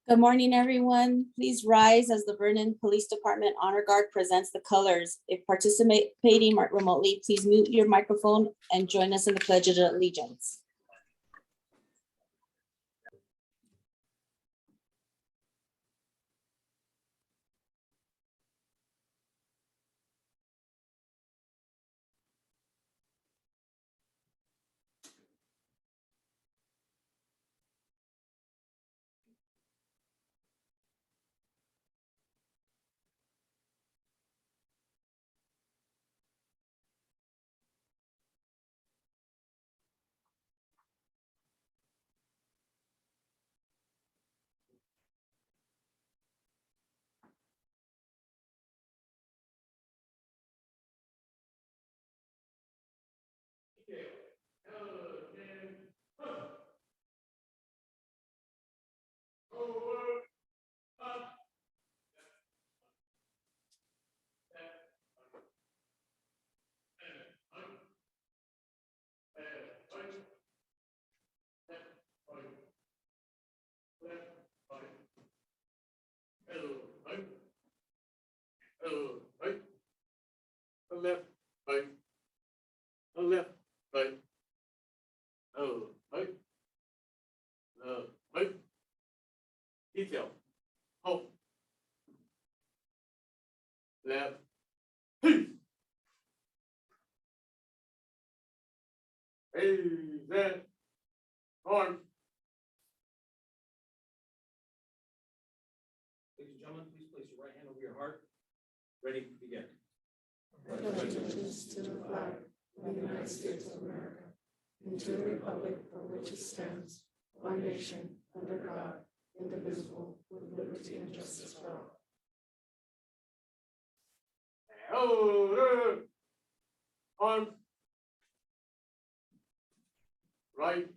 Good morning, everyone. Please rise as the Vernon Police Department Honor Guard presents the colors. If participating remotely, please mute your microphone and join us in the Pledge of Allegiance. Left, right. Left, right. Right. Right. Detail. Hope. Left. Hey, that. Arm. Ladies and gentlemen, please place your right hand over your heart. Ready to begin. Allegiance to the flag of the United States of America and to the republic for which it stands, one nation, under God, indivisible, with liberty and justice for all. Arm. Right.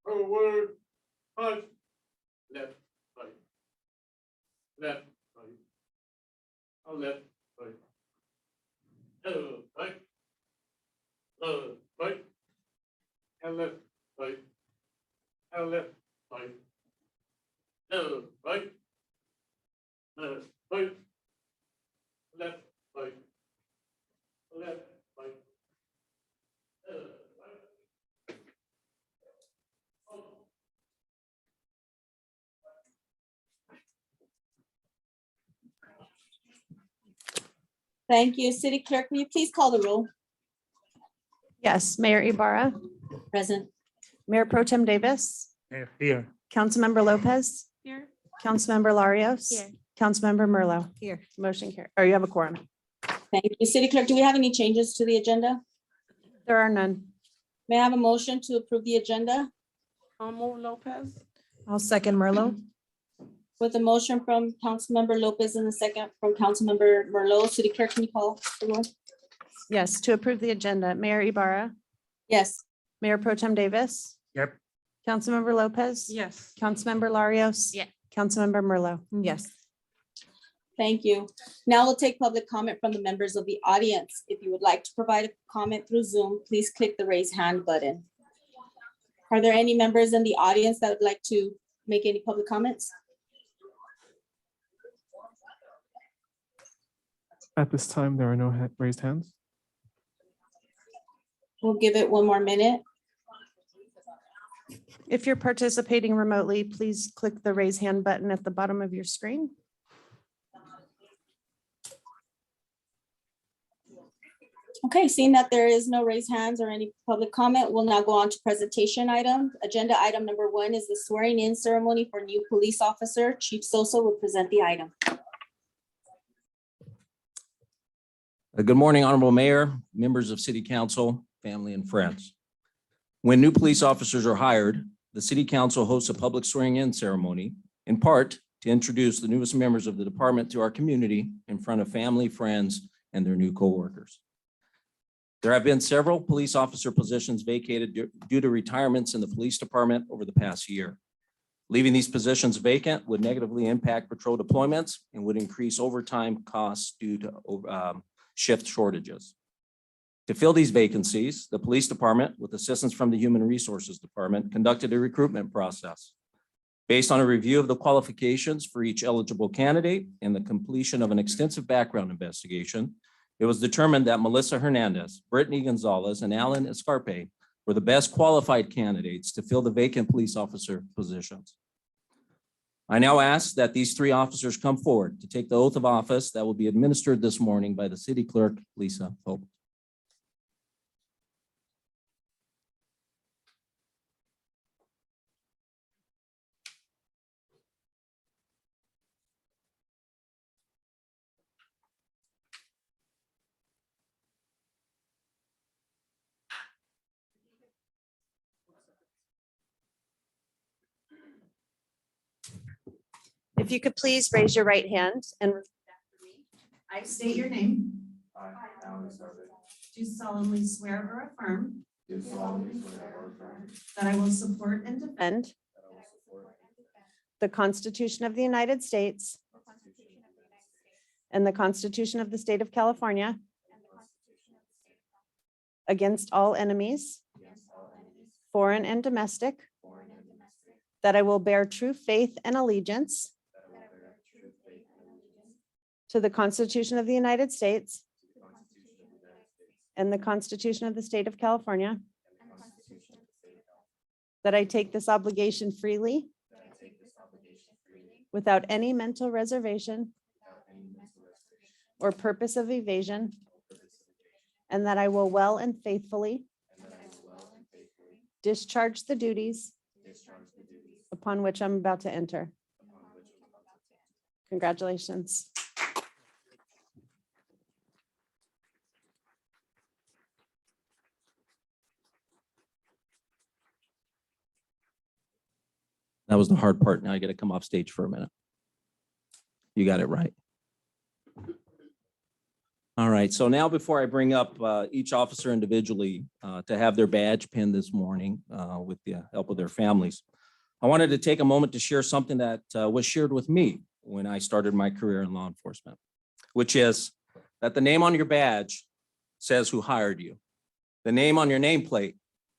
Forward. Punch. Left, right. Left, right. Left, right. Right. Right. And left, right. And left, right. Right. Right. Left, right. Left, right. Thank you. City Clerk, will you please call the roll? Yes, Mayor Ibarra, Present. Mayor Pro Tem Davis, Here. Councilmember Lopez. Here. Councilmember Larios. Here. Councilmember Merlo. Here. Motion carried. Or you have a quorum. Thank you. City Clerk, do we have any changes to the agenda? There are none. May I have a motion to approve the agenda? I'll move Lopez. I'll second Merlo. With a motion from Councilmember Lopez and a second from Councilmember Merlot. City Clerk, can you call the roll? Yes, to approve the agenda, Mayor Ibarra, Yes. Mayor Pro Tem Davis. Yep. Councilmember Lopez. Yes. Councilmember Larios. Yeah. Councilmember Merlo. Yes. Thank you. Now we'll take public comment from the members of the audience. If you would like to provide a comment through Zoom, please click the raise hand button. Are there any members in the audience that would like to make any public comments? At this time, there are no raised hands. We'll give it one more minute. If you're participating remotely, please click the raise hand button at the bottom of your screen. Okay, seeing that there is no raised hands or any public comment, we'll now go on to presentation items. Agenda item number 1 is the swearing in ceremony for new police officer. Chief Sosa will present the item. Good morning, Honorable Mayor, members of City Council, family and friends. When new police officers are hired, the City Council hosts a public swearing-in ceremony, in part to introduce the newest members of the department to our community in front of family, friends, and their new coworkers. There have been several police officer positions vacated due to retirements in the police department over the past year. Leaving these positions vacant would negatively impact patrol deployments and would increase overtime costs due to shift shortages. To fill these vacancies, the police department, with assistance from the Human Resources Department, conducted a recruitment process. Based on a review of the qualifications for each eligible candidate and the completion of an extensive background investigation, it was determined that Melissa Hernandez, Brittany Gonzalez, and Alan Escarpe were the best qualified candidates to fill the vacant police officer positions. I now ask that these three officers come forward to take the oath of office that will be administered this morning by the city clerk, Lisa Hope. If you could please raise your right hand and repeat after me. I state your name. Do solemnly swear or affirm that I will support and defend the Constitution of the United States and the Constitution of the State of California against all enemies, foreign and domestic, that I will bear true faith and allegiance to the Constitution of the United States and the Constitution of the State of California, that I take this obligation freely without any mental reservation or purpose of evasion, and that I will well and faithfully discharge the duties upon which I'm about to enter. Congratulations. That was the hard part. Now I got to come off stage for a minute. You got it right. All right. So now before I bring up each officer individually to have their badge pinned this morning with the help of their families, I wanted to take a moment to share something that was shared with me when I started my career in law enforcement, which is that the name on your badge says who hired you. The name on your nameplate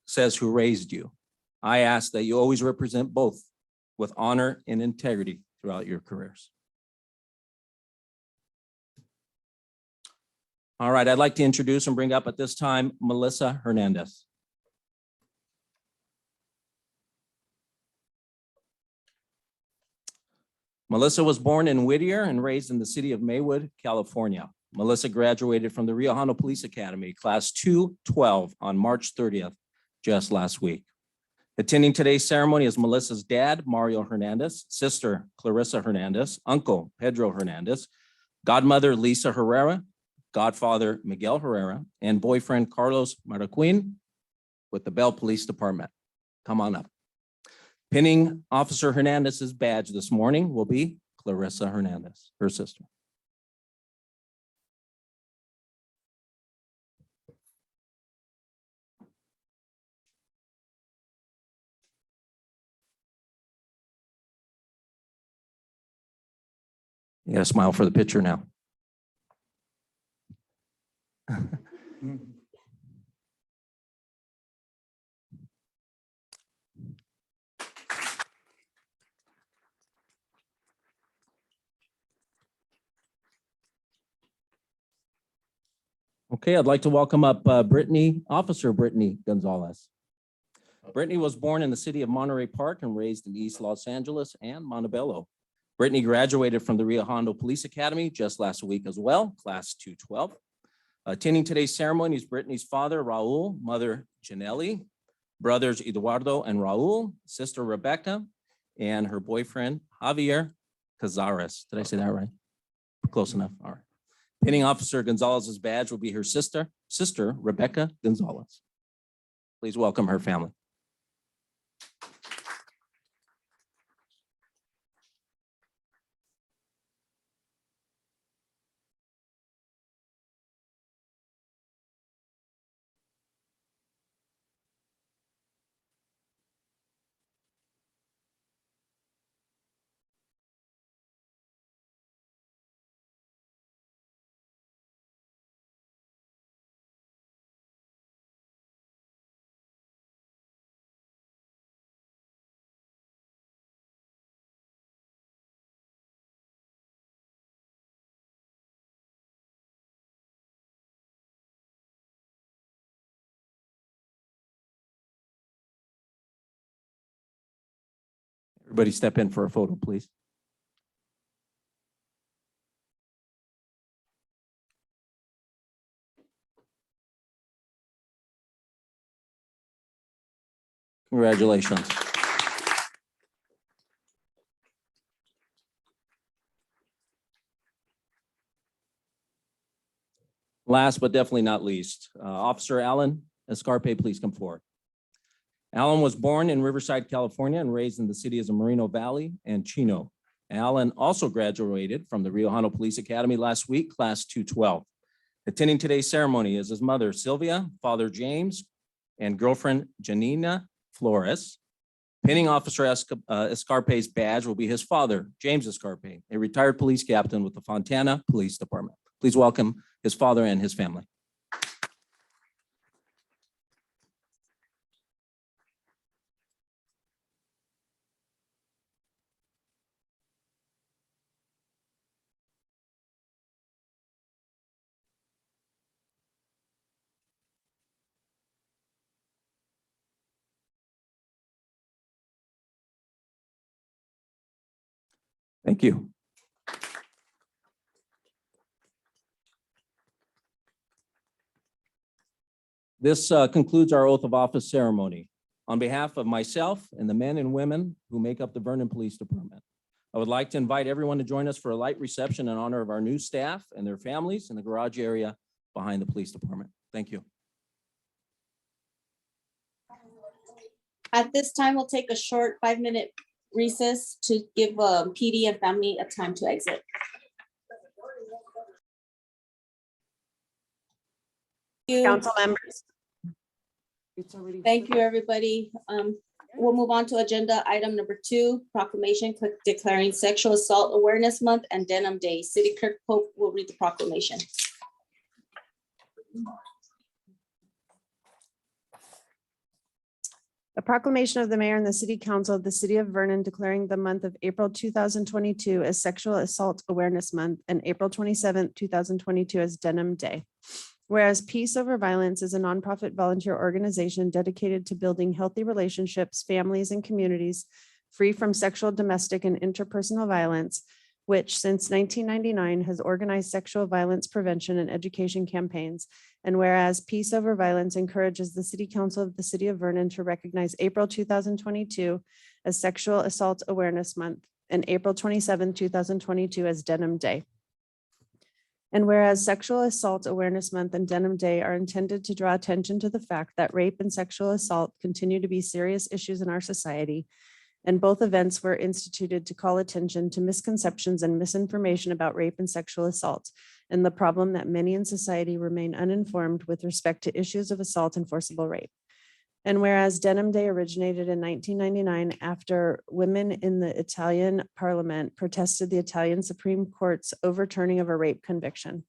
says who raised you. I ask that you always represent both with honor and integrity throughout your careers. All right, I'd like to introduce and bring up at this time, Melissa Hernandez. Melissa was born in Whittier and raised in the city of Maywood, California. Melissa graduated from the Rio Hondo Police Academy, class 212 on March 30th, just last week. Attending today's ceremony is Melissa's dad, Mario Hernandez, sister, Clarissa Hernandez, uncle, Pedro Hernandez, godmother, Lisa Herrera, godfather, Miguel Herrera, and boyfriend, Carlos Maraquin, with the Bell Police Department. Come on up. Pinning Officer Hernandez's badge this morning will be Clarissa Hernandez, her sister. You gotta smile for the picture now. Okay, I'd like to welcome up Officer Brittany Gonzalez. Brittany was born in the city of Monterey Park and raised in East Los Angeles and Montebello. Brittany graduated from the Rio Hondo Police Academy just last week as well, class 212. Attending today's ceremony is Brittany's father, Raul, mother, Janelli, brothers, Eduardo and Raul, sister, Rebecca, and her boyfriend, Javier Cazares. Did I say that right? Close enough. All right. Pinning Officer Gonzalez's badge will be her sister, Rebecca Gonzalez. Please welcome her family. Everybody step in for a photo, please. Congratulations. Last but definitely not least, Officer Alan Escarpe, please come forward. Alan was born in Riverside, California, and raised in the cities of Moreno Valley and Chino. Alan also graduated from the Rio Hondo Police Academy last week, class 212. Attending today's ceremony is his mother, Sylvia, father, James, and girlfriend, Janina Flores. Pinning Officer Escarpe's badge will be his father, James Escarpe, a retired police captain with the Fontana Police Department. Please welcome his father and his family. Thank you. This concludes our oath of office ceremony. On behalf of myself and the men and women who make up the Vernon Police Department, I would like to invite everyone to join us for a light reception in honor of our new staff and their families in the garage area behind the police department. Thank you. At this time, we'll take a short 5-minute recess to give PD and family a time to exit. Council members. Thank you, everybody. We'll move on to agenda item number 2, proclamation declaring Sexual Assault Awareness Month and Denim Day. City Clerk Pope will read the proclamation. A proclamation of the mayor and the city council of the city of Vernon declaring the month of April 2022 as Sexual Assault Awareness Month and April 27th, 2022 as Denim Day. Whereas Peace Over Violence is a nonprofit volunteer organization dedicated to building healthy relationships, families, and communities free from sexual, domestic, and interpersonal violence, which since 1999 has organized sexual violence prevention and education campaigns. And whereas Peace Over Violence encourages the City Council of the City of Vernon to recognize April 2022 as Sexual Assault Awareness Month and April 27, 2022 as Denim Day. And whereas Sexual Assault Awareness Month and Denim Day are intended to draw attention to the fact that rape and sexual assault continue to be serious issues in our society, and both events were instituted to call attention to misconceptions and misinformation about rape and sexual assault, and the problem that many in society remain uninformed with respect to issues of assault and forcible rape. And whereas Denim Day originated in 1999 after women in the Italian parliament protested the Italian Supreme Court's overturning of a rape conviction.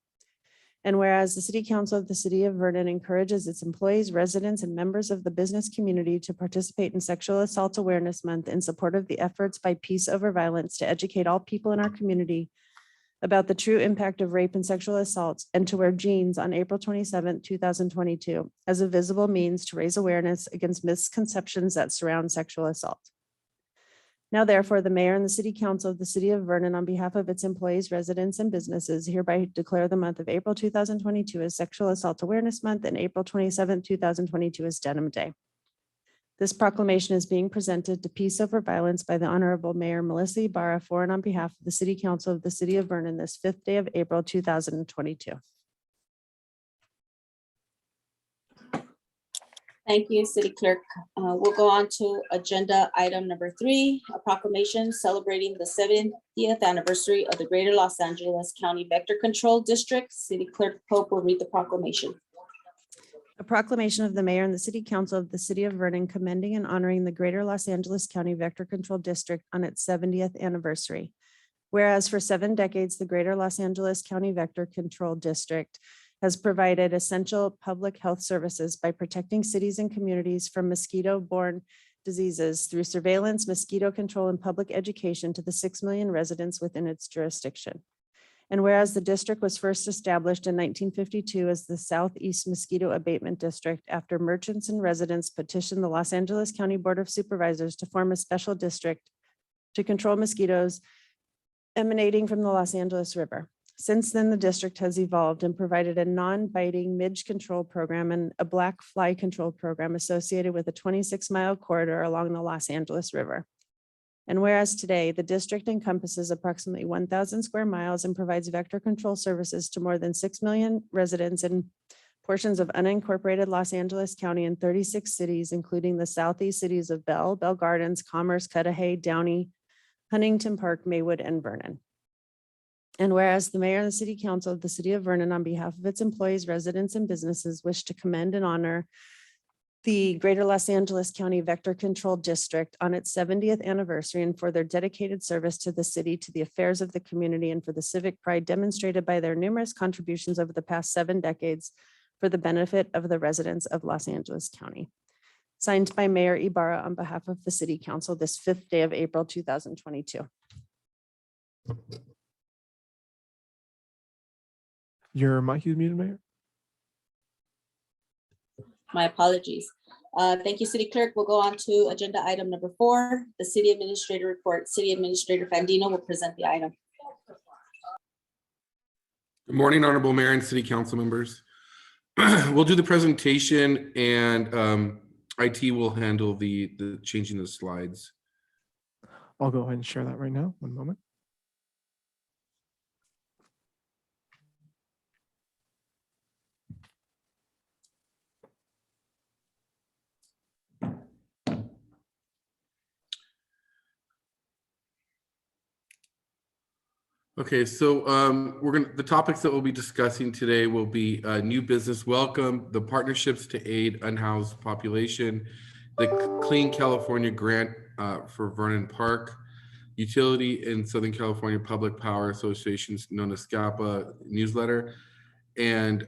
And whereas the City Council of the City of Vernon encourages its employees, residents, and members of the business community to participate in Sexual Assault Awareness Month in support of the efforts by Peace Over Violence to educate all people in our community about the true impact of rape and sexual assault, and to wear jeans on April 27, 2022, as a visible means to raise awareness against misconceptions that surround sexual assault. Now therefore, the mayor and the city council of the city of Vernon, on behalf of its employees, residents, and businesses, hereby declare the month of April 2022 as Sexual Assault Awareness Month and April 27, 2022 as Denim Day. This proclamation is being presented to Peace Over Violence by the Honorable Mayor Melissa Ibarra for and on behalf of the City Council of the City of Vernon this 5th day of April 2022. Thank you, City Clerk. We'll go on to agenda item number 3, a proclamation celebrating the 70th anniversary of the Greater Los Angeles County Vector Control District. City Clerk Pope will read the proclamation. A proclamation of the mayor and the city council of the city of Vernon commending and honoring the Greater Los Angeles County Vector Control District on its 70th anniversary. Whereas for 7 decades, the Greater Los Angeles County Vector Control District has provided essential public health services by protecting cities and communities from mosquito-borne diseases through surveillance, mosquito control, and public education to the 6 million residents within its jurisdiction. And whereas the district was first established in 1952 as the Southeast Mosquito Abatement District after merchants and residents petitioned the Los Angeles County Board of Supervisors to form a special district to control mosquitoes emanating from the Los Angeles River. Since then, the district has evolved and provided a non-biting midge control program and a black fly control program associated with a 26-mile corridor along the Los Angeles River. And whereas today, the district encompasses approximately 1,000 square miles and provides vector control services to more than 6 million residents in portions of unincorporated Los Angeles County and 36 cities, including the southeast cities of Bell Gardens, Commerce, Cudahy, Downey, Huntington Park, Maywood, and Vernon. And whereas the mayor and the city council of the city of Vernon, on behalf of its employees, residents, and businesses, wish to commend and honor the Greater Los Angeles County Vector Control District on its 70th anniversary and for their dedicated service to the city, to the affairs of the community, and for the civic pride demonstrated by their numerous contributions over the past 7 decades for the benefit of the residents of Los Angeles County. Signed by Mayor Ibarra on behalf of the city council this 5th day of April, 2022. Your mic is muted, Mayor. My apologies. Thank you, City Clerk. We'll go on to agenda item number 4, the City Administrator Report. City Administrator Fandino will present the item. Good morning, Honorable Mayor and City Council members. We'll do the presentation and IT will handle the changing the slides. I'll go ahead and share that right now. One moment. Okay, so the topics that we'll be discussing today will be new business welcome, the partnerships to aid unhoused population, the Clean California Grant for Vernon Park, utility in Southern California Public Power Association's known as SCAPA newsletter, and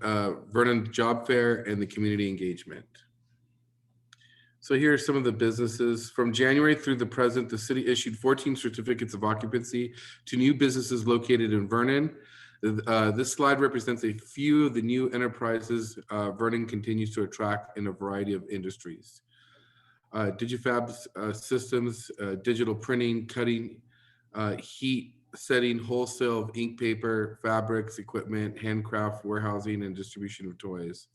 Vernon Job Fair and the community engagement. So here are some of the businesses. From January through the present, the city issued 14 certificates of occupancy to new businesses located in Vernon. This slide represents a few of the new enterprises Vernon continues to attract in a variety of industries. Digifab systems, digital printing, cutting, heat setting, wholesale of ink, paper, fabrics, equipment, handcraft, warehousing, and distribution of toys.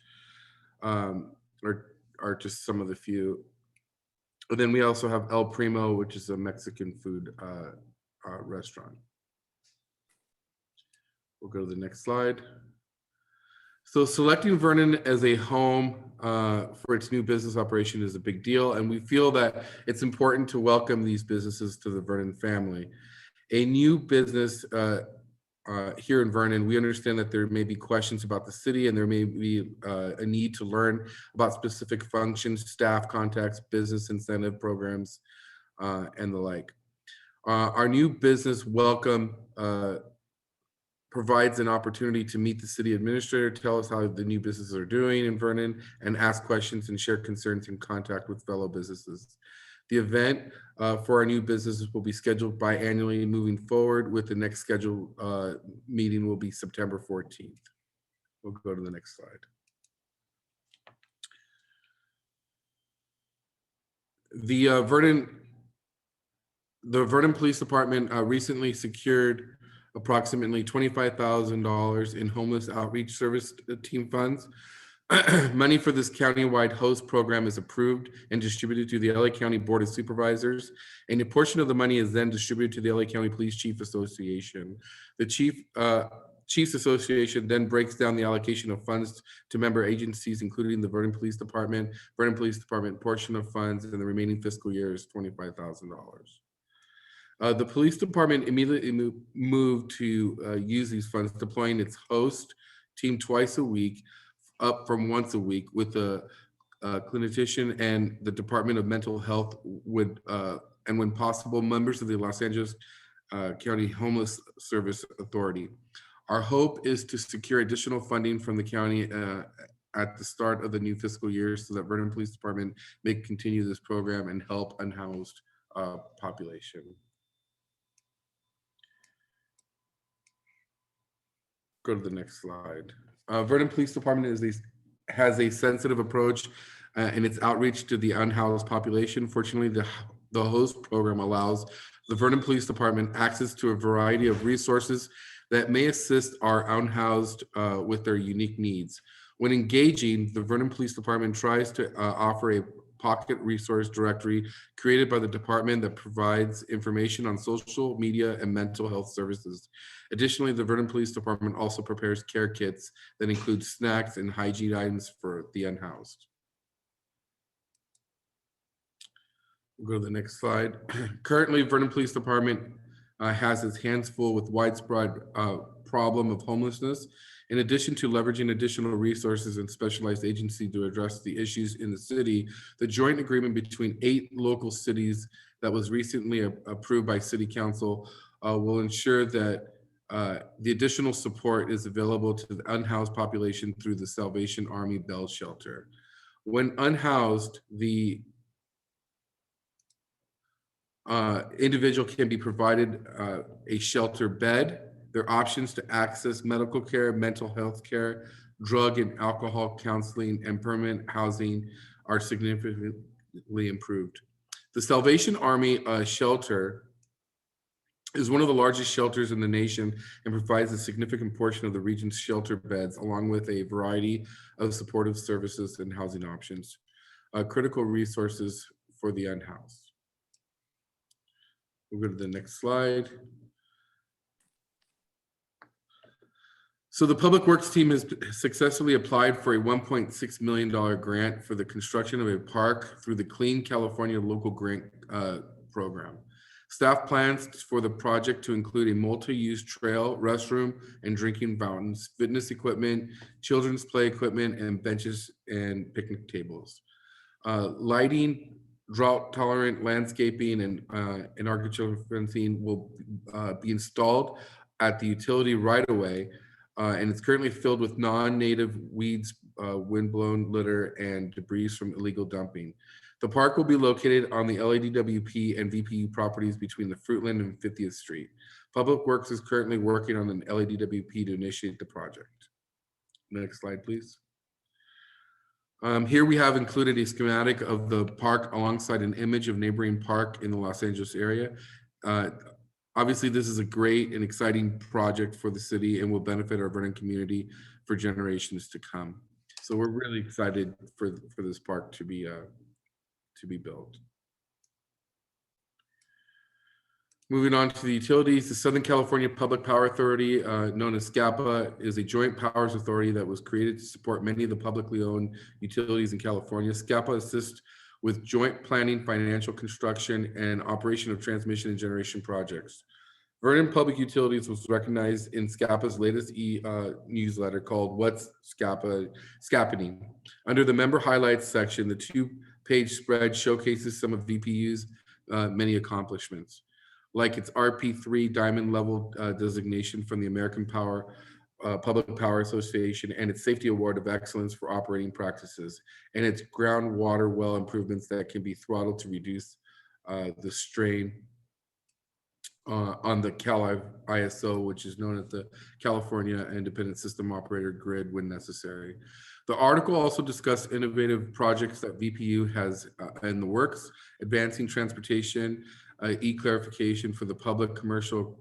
Are just some of the few. And then we also have El Primo, which is a Mexican food restaurant. We'll go to the next slide. So selecting Vernon as a home for its new business operation is a big deal, and we feel that it's important to welcome these businesses to the Vernon family. A new business here in Vernon, we understand that there may be questions about the city and there may be a need to learn about specific functions, staff contacts, business incentive programs, and the like. Our new business welcome provides an opportunity to meet the city administrator, tell us how the new businesses are doing in Vernon, and ask questions and share concerns in contact with fellow businesses. The event for our new businesses will be scheduled biannually moving forward, with the next scheduled meeting will be September 14th. We'll go to the next slide. The Vernon Police Department recently secured approximately $25,000 in homeless outreach service team funds. Money for this countywide host program is approved and distributed to the LA County Board of Supervisors, and a portion of the money is then distributed to the LA County Police Chief Association. The Chiefs Association then breaks down the allocation of funds to member agencies, including the Vernon Police Department portion of funds, and the remaining fiscal year is $25,000. The police department immediately moved to use these funds, deploying its host team twice a week, up from once a week, with the clinician and the Department of Mental Health would, and when possible, members of the Los Angeles County Homeless Service Authority. Our hope is to secure additional funding from the county at the start of the new fiscal year so that Vernon Police Department may continue this program and help unhoused population. Go to the next slide. Vernon Police Department has a sensitive approach in its outreach to the unhoused population. Fortunately, the host program allows the Vernon Police Department access to a variety of resources that may assist our unhoused with their unique needs. When engaging, the Vernon Police Department tries to offer a pocket resource directory created by the department that provides information on social media and mental health services. Additionally, the Vernon Police Department also prepares care kits that include snacks and hygiene items for the unhoused. We'll go to the next slide. Currently, Vernon Police Department has its hands full with widespread problem of homelessness. In addition to leveraging additional resources and specialized agency to address the issues in the city, the joint agreement between 8 local cities that was recently approved by City Council will ensure that the additional support is available to the unhoused population through the Salvation Army Bell Shelter. When unhoused, the individual can be provided a shelter bed. Their options to access medical care, mental health care, drug and alcohol counseling, and permanent housing are significantly improved. The Salvation Army shelter is one of the largest shelters in the nation and provides a significant portion of the region's shelter beds, along with a variety of supportive services and housing options, critical resources for the unhoused. We'll go to the next slide. So the Public Works team has successfully applied for a $1.6 million grant for the construction of a park through the Clean California Local Grant Program. Staff plans for the project to include a multi-use trail, restroom, and drinking fountains, fitness equipment, children's play equipment, and benches and picnic tables. Lighting, drought-tolerant landscaping, and architectural fencing will be installed at the utility right-of-way, and it's currently filled with non-native weeds, windblown litter, and debris from illegal dumping. The park will be located on the LADWP and VPU properties between the Fruitland and 50th Street. Public Works is currently working on an LADWP to initiate the project. Next slide, please. Here we have included a schematic of the park alongside an image of neighboring park in the Los Angeles area. Obviously, this is a great and exciting project for the city and will benefit our Vernon community for generations to come. So we're really excited for this park to be built. Moving on to the utilities, the Southern California Public Power Authority, known as SCAPA, is a joint powers authority that was created to support many of the publicly owned utilities in California. SCAPA assists with joint planning, financial construction, and operation of transmission and generation projects. Vernon Public Utilities was recognized in SCAPA's latest newsletter called What's Scappening. Under the member highlights section, the 2-page spread showcases some of VPU's many accomplishments, like its RP3 diamond level designation from the American Public Power Association and its Safety Award of Excellence for Operating Practices, and its groundwater well improvements that can be throttled to reduce the strain on the Cal ISO, which is known as the California Independent System Operator Grid when necessary. The article also discussed innovative projects that VPU has in the works, advancing transportation, e-clarification for the public commercial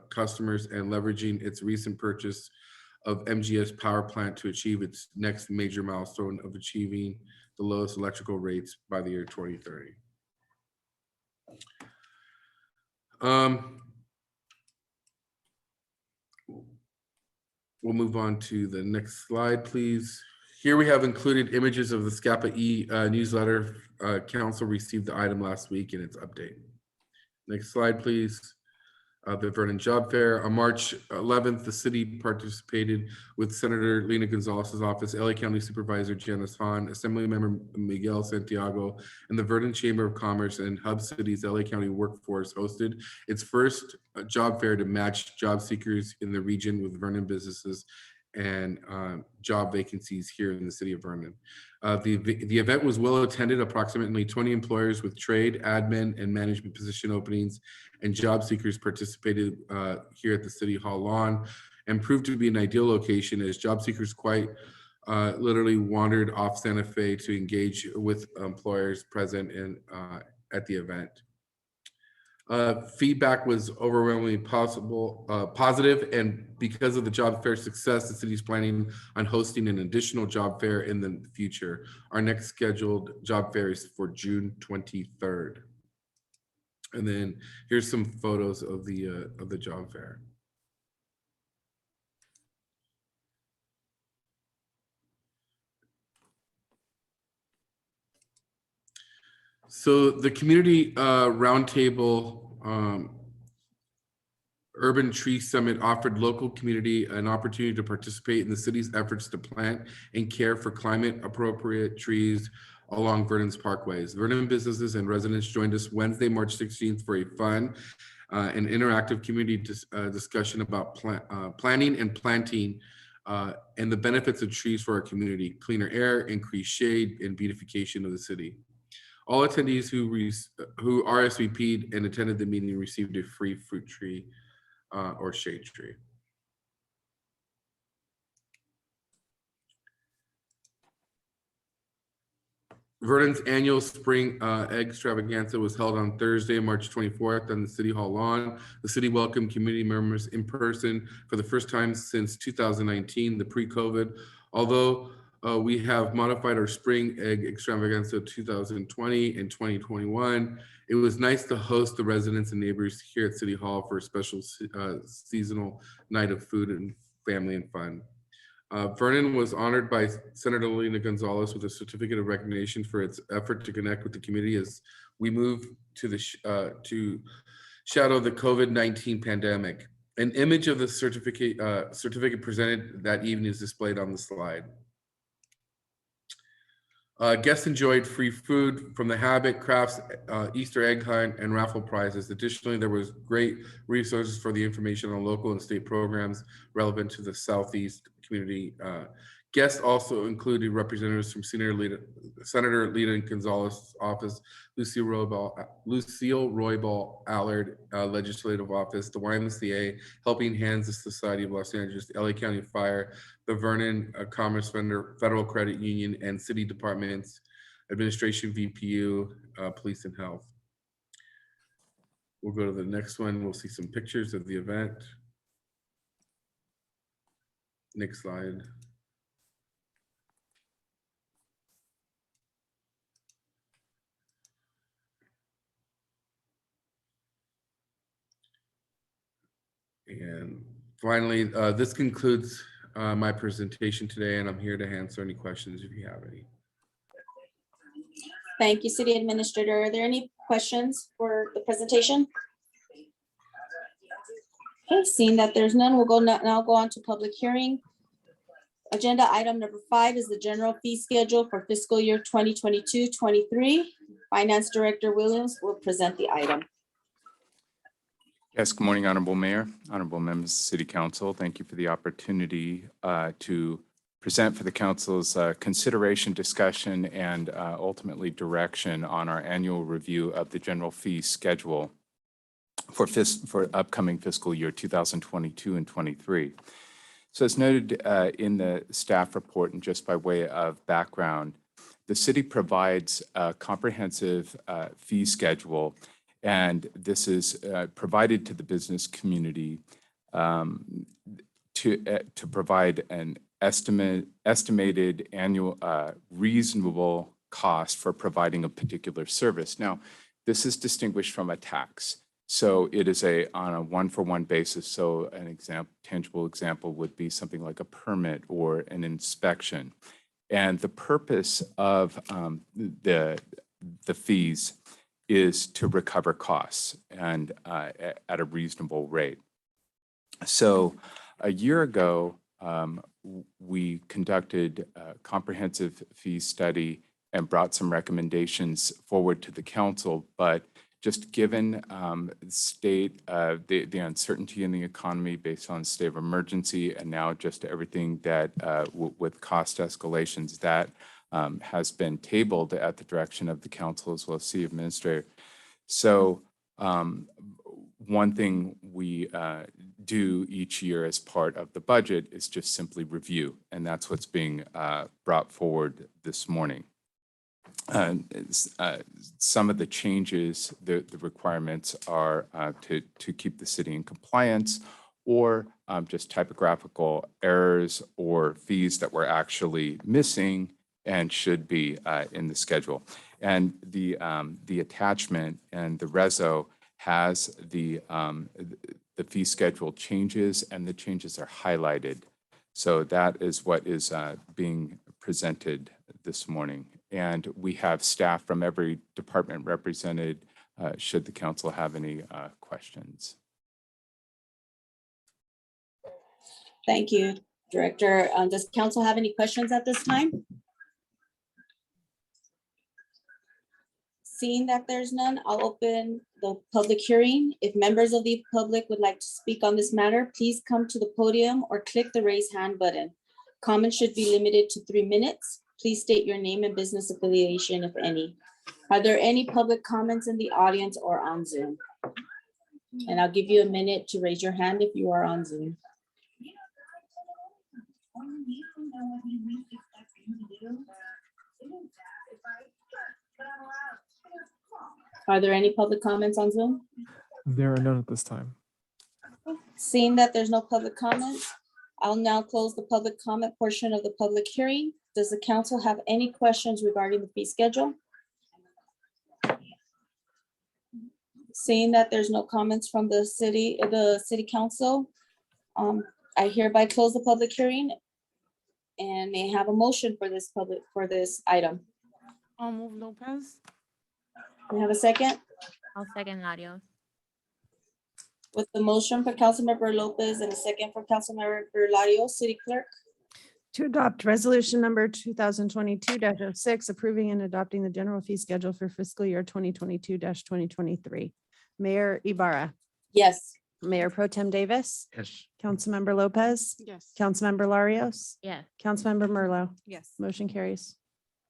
customers, and leveraging its recent purchase of MGS power plant to achieve its next major milestone of achieving the lowest electrical rates by the year 2030. We'll move on to the next slide, please. Here we have included images of the SCAPA newsletter. Council received the item last week in its update. Next slide, please. The Vernon Job Fair. On March 11th, the city participated with Senator Lena Gonzalez's office, LA County Supervisor Janice Hahn, Assemblymember Miguel Santiago, and the Vernon Chamber of Commerce and Hub City's LA County Workforce hosted its first job fair to match job seekers in the region with Vernon businesses and job vacancies here in the city of Vernon. The event was well attended. Approximately 20 employers with trade, admin, and management position openings and job seekers participated here at the City Hall lawn, and proved to be an ideal location as job seekers quite literally wandered off Santa Fe to engage with employers present in, at the event. Feedback was overwhelmingly positive, and because of the job fair success, the city is planning on hosting an additional job fair in the future. Our next scheduled job fair is for June 23rd. And then here's some photos of the job fair. So the community roundtable Urban Tree Summit offered local community an opportunity to participate in the city's efforts to plant and care for climate appropriate trees along Vernon's parkways. Vernon businesses and residents joined us Wednesday, March 16th for a fun and interactive community discussion about planning and planting and the benefits of trees for our community, cleaner air, increased shade, and beautification of the city. All attendees who RSVP'd and attended the meeting received a free fruit tree or shade tree. Vernon's annual spring egg extravaganza was held on Thursday, March 24th on the City Hall lawn. The city welcomed community members in person for the first time since 2019, the pre-COVID. Although we have modified our spring egg extravaganza 2020 and 2021, it was nice to host the residents and neighbors here at City Hall for a special seasonal night of food and family and fun. Vernon was honored by Senator Lina Gonzalez with a certificate of recognition for its effort to connect with the community as we move to the shadow the COVID-19 pandemic. An image of the certificate presented that evening is displayed on the slide. Guests enjoyed free food from the Habit, Crafts, Easter egg hunt, and raffle prizes. Additionally, there was great resources for the information on local and state programs relevant to the Southeast community. Guests also included representatives from Senator Lina Gonzalez's office, Lucille Roybal Allard Legislative Office, the YMCA, Helping Hands, the Society of Los Angeles, the LA County Fire, the Vernon Commerce Federal Credit Union, and city departments, administration, VPU, police and health. We'll go to the next one. We'll see some pictures of the event. Next slide. And finally, this concludes my presentation today, and I'm here to answer any questions if you have any. Thank you, City Administrator. Are there any questions for the presentation? Okay, seeing that there's none, we'll now go on to public hearing. Agenda item number 5 is the general fee schedule for fiscal year 2022-23. Finance Director Williams will present the item. Yes, good morning, Honorable Mayor, honorable members of the City Council. Thank you for the opportunity to present for the Council's consideration, discussion, and ultimately direction on our annual review of the general fee schedule for upcoming fiscal year 2022 and 23. So as noted in the staff report, and just by way of background, the city provides a comprehensive fee schedule, and this is provided to the business community to provide an estimated annual reasonable cost for providing a particular service. Now, this is distinguished from a tax. So it is on a one-for-one basis. So an tangible example would be something like a permit or an inspection. And the purpose of the fees is to recover costs and at a reasonable rate. So a year ago, we conducted a comprehensive fee study and brought some recommendations forward to the council, but just given the uncertainty in the economy based on state of emergency, and now just everything that with cost escalations that has been tabled at the direction of the council as well as city administrator. So one thing we do each year as part of the budget is just simply review, and that's what's being brought forward this morning. some of the changes, the requirements are to keep the city in compliance, or just typographical errors or fees that were actually missing and should be in the schedule. And the attachment and the reso has the fee schedule changes, and the changes are highlighted. So that is what is being presented this morning. And we have staff from every department represented, should the council have any questions. Thank you, Director. Does council have any questions at this time? Seeing that there's none, I'll open the public hearing. If members of the public would like to speak on this matter, please come to the podium or click the raise hand button. Comments should be limited to 3 minutes. Please state your name and business affiliation, if any. Are there any public comments in the audience or on Zoom? And I'll give you a minute to raise your hand if you are on Zoom. Are there any public comments on Zoom? There are none at this time. Seeing that there's no public comment, I'll now close the public comment portion of the public hearing. Does the council have any questions regarding the fee schedule? Seeing that there's no comments from the city council, I hereby close the public hearing and may I have a motion for this item. I'll move Lopez. May I have a second? I'll second Larios. With the motion for Councilmember Lopez and a second for Councilmember Larios, City Clerk. To adopt resolution number 2022-06, approving and adopting the general fee schedule for fiscal year 2022-2023. Mayor Ibarra, Yes. Mayor Pro Tem Davis, Yes. Councilmember Lopez, Yes. Councilmember Larios, Yes. Councilmember Merlo. Yes. Motion carries.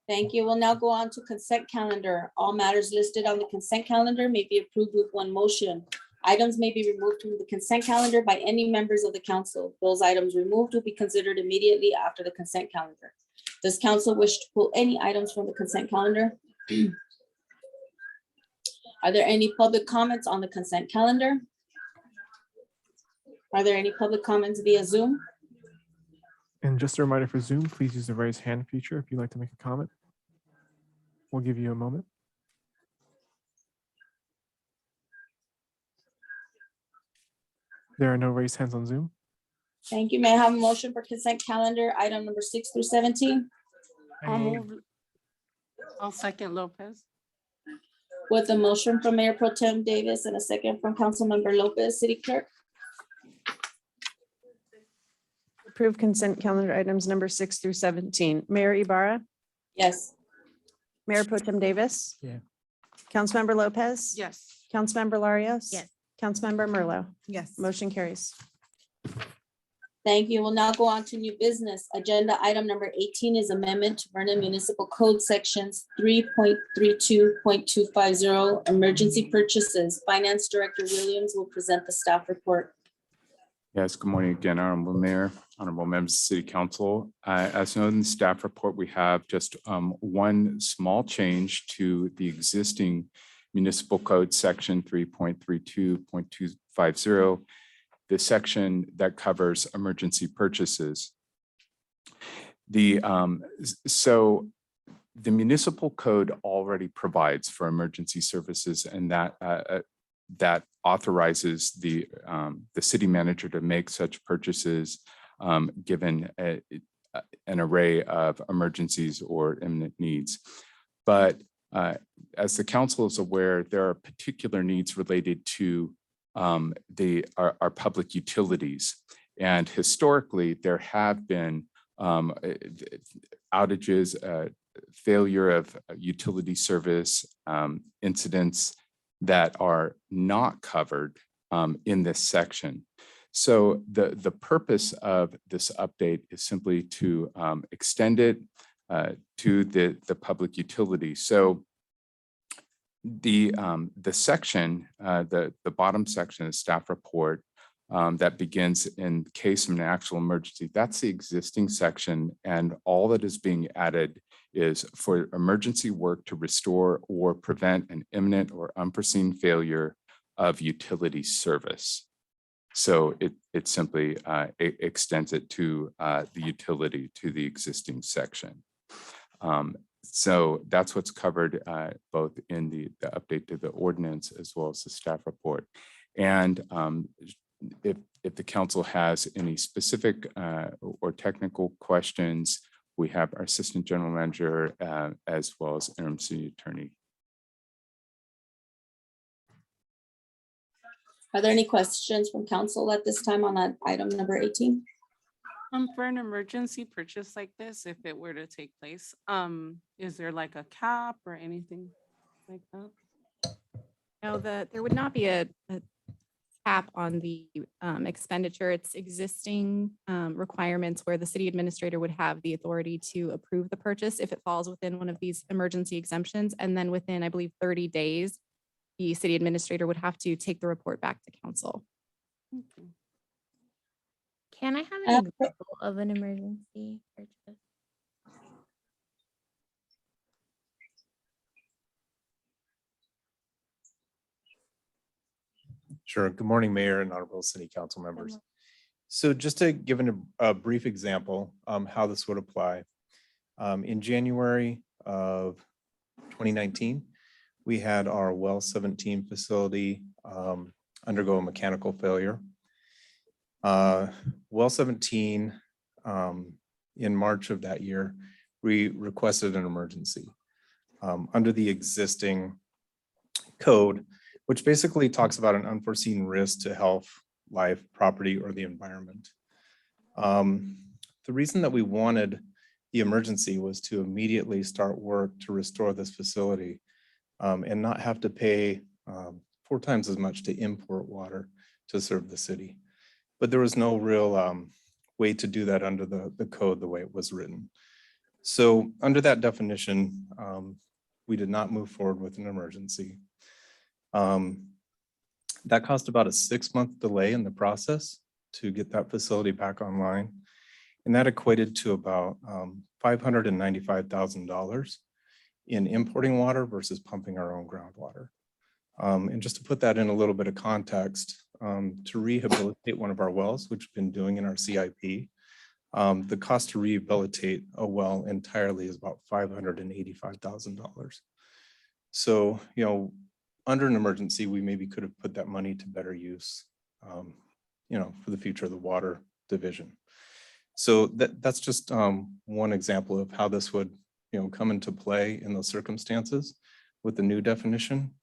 Thank you. We'll now go on to consent calendar. All matters listed on the consent calendar may be approved with one motion. Items may be removed from the consent calendar by any members of the council. Those items removed will be considered immediately after the consent calendar. Does council wish to pull any items from the consent calendar? Are there any public comments on the consent calendar? Are there any public comments via Zoom? And just a reminder for Zoom, please use the raise hand feature if you'd like to make a comment. We'll give you a moment. There are no raised hands on Zoom. Thank you. May I have a motion for consent calendar, item number 6 through 17? I'll second Lopez. With a motion from Mayor Pro Tem Davis and a second from Councilmember Lopez, City Clerk. Approve consent calendar items number 6 through 17. Mayor Ibarra, Yes. Mayor Pro Tem Davis. Yeah. Councilmember Lopez. Yes. Councilmember Larios. Yes. Councilmember Merlo. Yes. Motion carries. Thank you. We'll now go on to new business. Agenda item number 18 is amendment to Vernon Municipal Code Sections 3.32.250, emergency purchases. Finance Director Williams will present the staff report. Yes, good morning again, Honorable Mayor, Honorable Members of City Council. As noted in the staff report, we have just one small change to the existing Municipal Code Section 3.32.250, the section that covers emergency purchases. So the municipal code already provides for emergency services, and that authorizes the city manager to make such purchases given an array of emergencies or imminent needs. But as the council is aware, there are particular needs related to our public utilities. And historically, there have been outages, failure of utility service, incidents that are not covered in this section. So the purpose of this update is simply to extend it to the public utility. So the section, the bottom section of the staff report that begins in case of an actual emergency, that's the existing section, and all that is being added is for emergency work to restore or prevent an imminent or unforeseen failure of utility service. So it simply extends it to the utility to the existing section. So that's what's covered both in the update to the ordinance as well as the staff report. And if the council has any specific or technical questions, we have our Assistant General Manager as well as interim city attorney. Are there any questions from council at this time on item number 18? For an emergency purchase like this, if it were to take place, is there like a cap or anything like that? No, there would not be a cap on the expenditure. It's existing requirements where the city administrator would have the authority to approve the purchase if it falls within one of these emergency exemptions. And then within, I believe, 30 days, the city administrator would have to take the report back to council. Okay. Can I have an example of an emergency purchase? Sure. Good morning, Mayor and honorable city council members. So just to give a brief example how this would apply. In January of 2019, we had our well 17 facility undergo a mechanical failure. Well 17, in March of that year, we requested an emergency under the existing code, which basically talks about an unforeseen risk to health, life, property, or the environment. The reason that we wanted the emergency was to immediately start work to restore this facility and not have to pay 4 times as much to import water to serve the city. But there was no real way to do that under the code the way it was written. So under that definition, we did not move forward with an emergency. That caused about a 6-month delay in the process to get that facility back online. And that equated to about $595,000 in importing water versus pumping our own groundwater. And just to put that in a little bit of context, to rehabilitate one of our wells, which we've been doing in our CIP, the cost to rehabilitate a well entirely is about $585,000. So, you know, under an emergency, we maybe could have put that money to better use, you know, for the future of the water division. So that's just one example of how this would, you know, come into play in those circumstances with the new definition.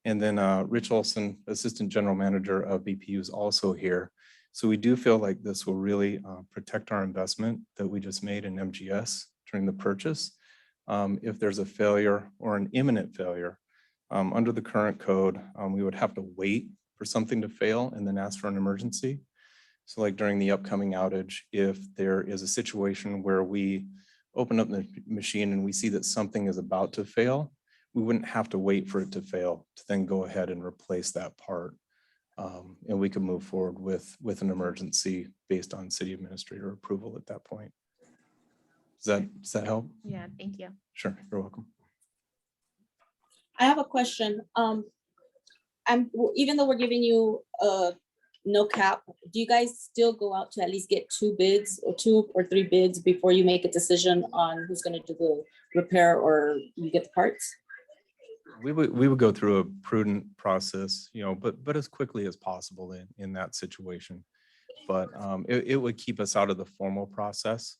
And then Rich Olson, Assistant General Manager of BPU, is also here. So we do feel like this will really protect our investment that we just made in MGS during the purchase. If there's a failure or an imminent failure, under the current code, we would have to wait for something to fail and then ask for an emergency. So like during the upcoming outage, if there is a situation where we open up the machine and we see that something is about to fail, we wouldn't have to wait for it to fail to then go ahead and replace that part. And we could move forward with an emergency based on city administrator approval at that point. Does that help? Yeah, thank you. Sure, you're welcome. I have a question. Even though we're giving you no cap, do you guys still go out to at least get 2 or 3 bids before you make a decision on who's going to do the repair or you get the parts? We would go through a prudent process, you know, but as quickly as possible in that situation. But it would keep us out of the formal process,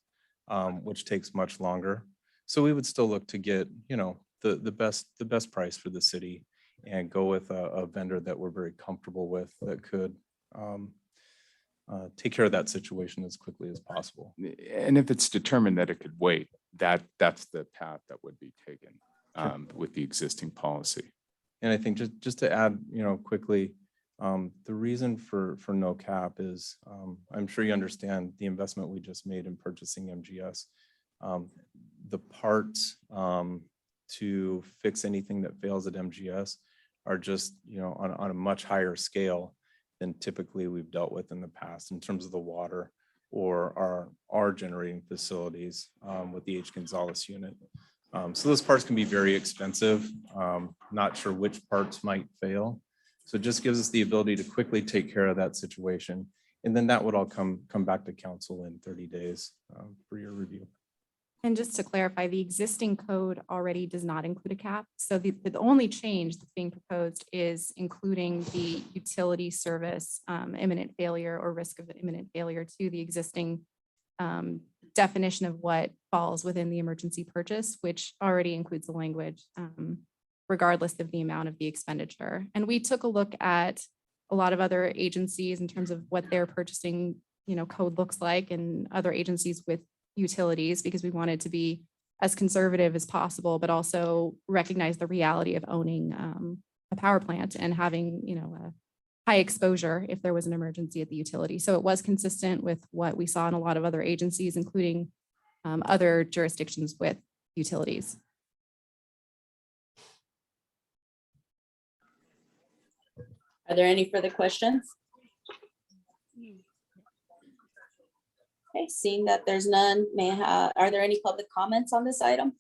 which takes much longer. So we would still look to get, you know, the best price for the city and go with a vendor that we're very comfortable with that could take care of that situation as quickly as possible. And if it's determined that it could wait, that's the path that would be taken with the existing policy. And I think just to add, you know, quickly, the reason for no cap is I'm sure you understand the investment we just made in purchasing MGS. The parts to fix anything that fails at MGS are just, you know, on a much higher scale than typically we've dealt with in the past in terms of the water or our generating facilities with the H. Gonzalez unit. So those parts can be very expensive. Not sure which parts might fail. So it just gives us the ability to quickly take care of that situation. And then that would all come back to council in 30 days for your review. And just to clarify, the existing code already does not include a cap. So the only change that's being proposed is including the utility service imminent failure or risk of imminent failure to the existing definition of what falls within the emergency purchase, which already includes the language regardless of the amount of the expenditure. And we took a look at a lot of other agencies in terms of what their purchasing, code looks like, and other agencies with utilities, because we wanted to be as conservative as possible, but also recognize the reality of owning a power plant and having, a high exposure if there was an emergency at the utility. So it was consistent with what we saw in a lot of other agencies, including other jurisdictions with utilities. Are there any further questions? Okay, seeing that there's none, are there any public comments on this item?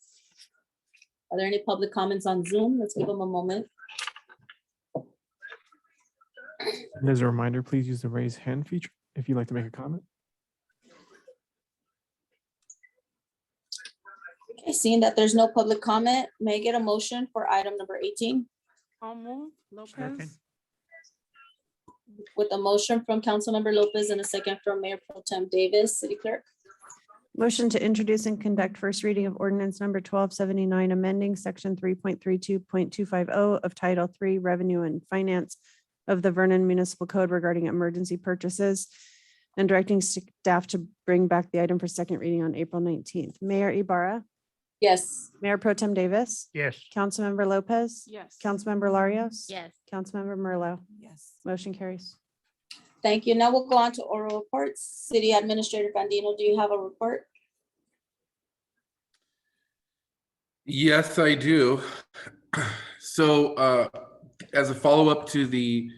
Are there any public comments on Zoom? Let's give them a moment. And as a reminder, please use the raise hand feature if you'd like to make a comment. Okay, seeing that there's no public comment, may I get a motion for item number 18? I'll move. Lopez. With a motion from Councilmember Lopez and a second from Mayor Pro Tem Davis, City Clerk. Motion to introduce and conduct first reading of ordinance number 1279, amending section 3.32.250 of Title III Revenue and Finance of the Vernon Municipal Code regarding emergency purchases, and directing staff to bring back the item for second reading on April 19th. Mayor Ibarra, Yes. Mayor Pro Tem Davis, Yes. Councilmember Lopez, Yes. Councilmember Larios. Yes. Councilmember Merlo. Yes. Motion carries. Thank you. Now we'll go on to oral reports. City Administrator Bandino, do you have a report? Yes, I do. So as a follow-up to the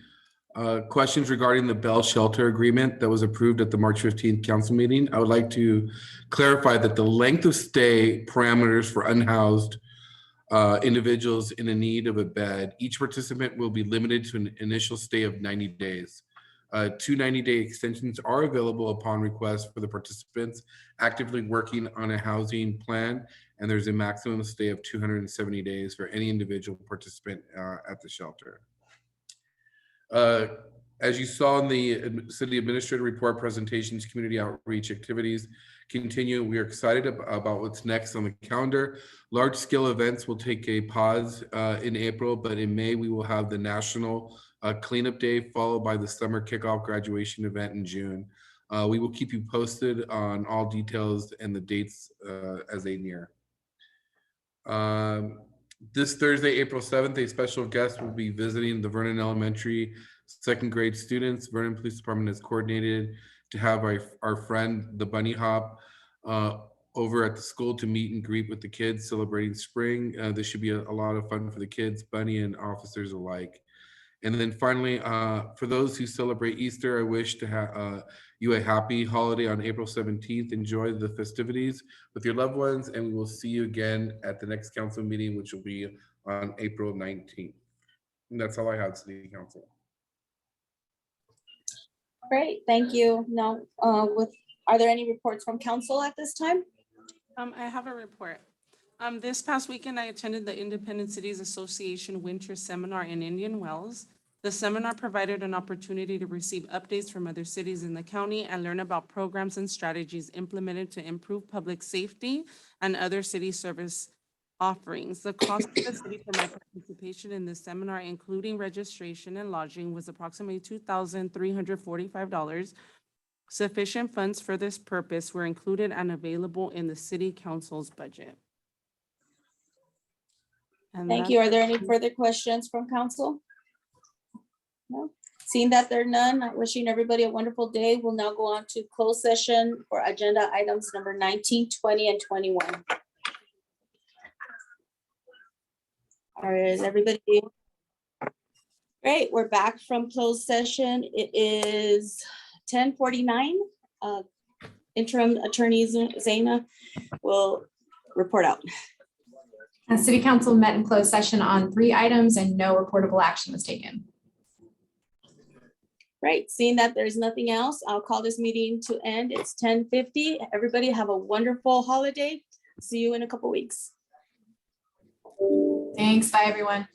questions regarding the Bell Shelter Agreement that was approved at the March 15th council meeting, I would like to clarify that the length of stay parameters for unhoused individuals in a need of a bed, each participant will be limited to an initial stay of 90 days. 2 90-day extensions are available upon request for the participants actively working on a housing plan, and there's a maximum stay of 270 days for any individual participant at the shelter. As you saw in the city administrator report, presentations, community outreach activities continue. We are excited about what's next on the calendar. Large scale events will take a pause in April, but in May we will have the National Cleanup Day, followed by the summer kickoff graduation event in June. We will keep you posted on all details and the dates as they near. This Thursday, April 7th, a special guest will be visiting the Vernon Elementary second grade students. Vernon Police Department has coordinated to have our friend, the Bunny Hop, over at the school to meet and greet with the kids celebrating spring. This should be a lot of fun for the kids, Bunny and officers alike. And then finally, for those who celebrate Easter, I wish to have you a happy holiday on April 17th. Enjoy the festivities with your loved ones, and we will see you again at the next council meeting, which will be on April 19th. And that's all I have, City Council. Great, thank you. Now, are there any reports from council at this time? I have a report. This past weekend, I attended the Independent Cities Association Winter Seminar in Indian Wells. The seminar provided an opportunity to receive updates from other cities in the county and learn about programs and strategies implemented to improve public safety and other city service offerings. The cost of the city for my participation in this seminar, including registration and lodging, was approximately $2,345. Sufficient funds for this purpose were included and available in the city council's budget. Thank you. Are there any further questions from council? No. Seeing that there are none, wishing everybody a wonderful day. We'll now go on to closed session for agenda items number 19, 20, and 21. All right, is everybody? Great, we're back from closed session. It is 10:49. Interim Attorney Zena will report out. City Council met in closed session on 3 items and no reportable action was taken. Right, seeing that there's nothing else, I'll call this meeting to end. It's 10:50. Everybody have a wonderful holiday. See you in a couple weeks. Thanks. Bye, everyone.